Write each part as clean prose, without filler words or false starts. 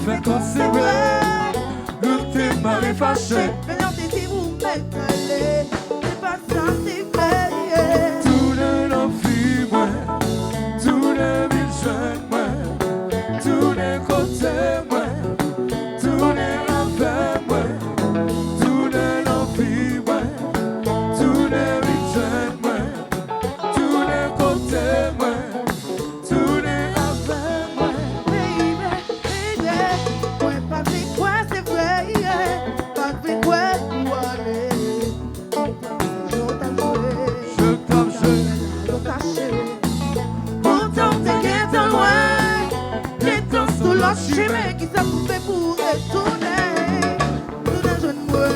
Fait qu'on s'est vrai, nous t'es marré fâché. Mais non, t'es dit, vous m'êtes c'est pas ça, c'est vrai. Tout le nom fit moi, tout le mille jeunes moi, tous les côtés moi, tous les affaires moi, tout le nom fit moi, tous les mille jeunes moi, tous les côtés moi, tous les affaires moi. Chemin qui s'est coupé pour retourner, tout le jeune moi.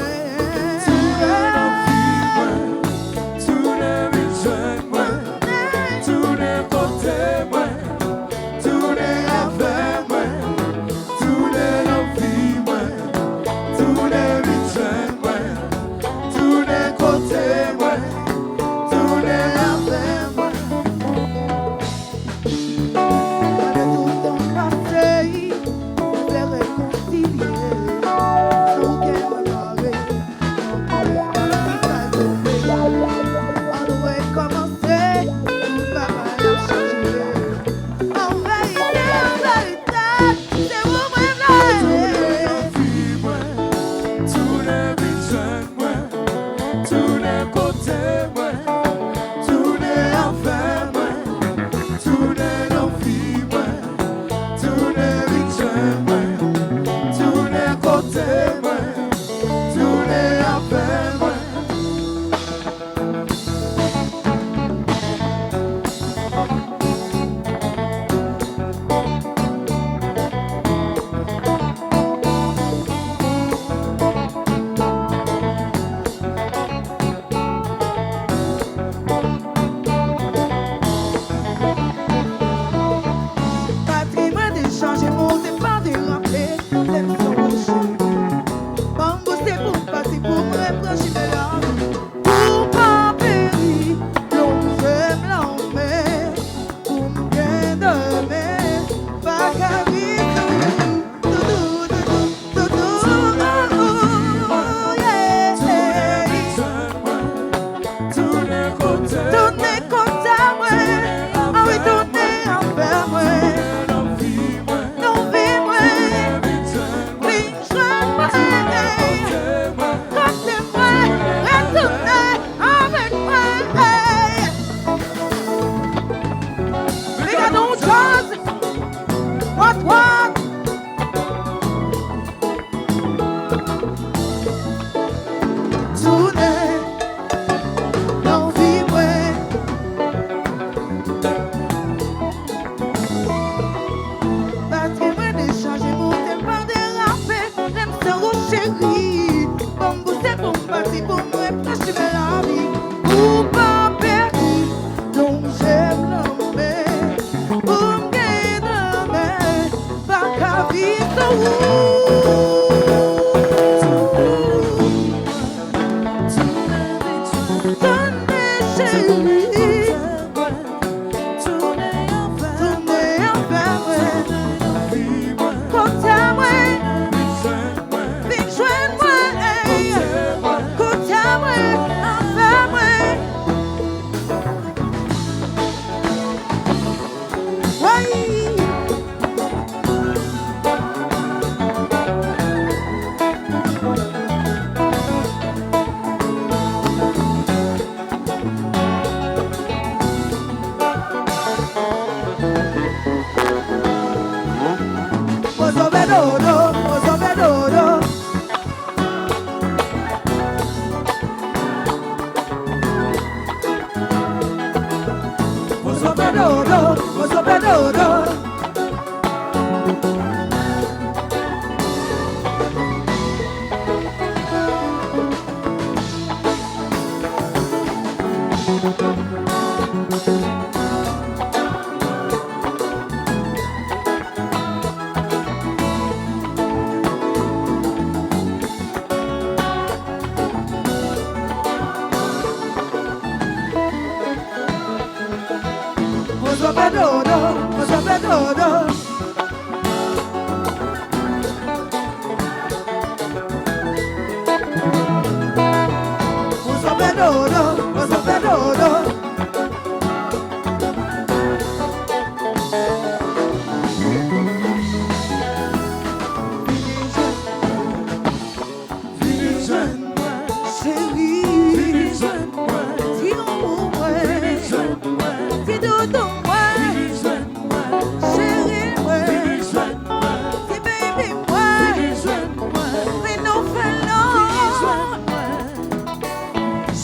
Tous les mille jeunes moi, tous les côtés moi, tous les affaires moi, tous les envies moi, tous les mille jeunes moi, tous les côtés moi, tous les affaires moi. Tout ton passé, les réconcilier.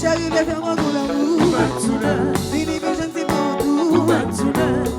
Chérie, viens faire mon goût l'amour. Fini, mais je ne sais pas tout.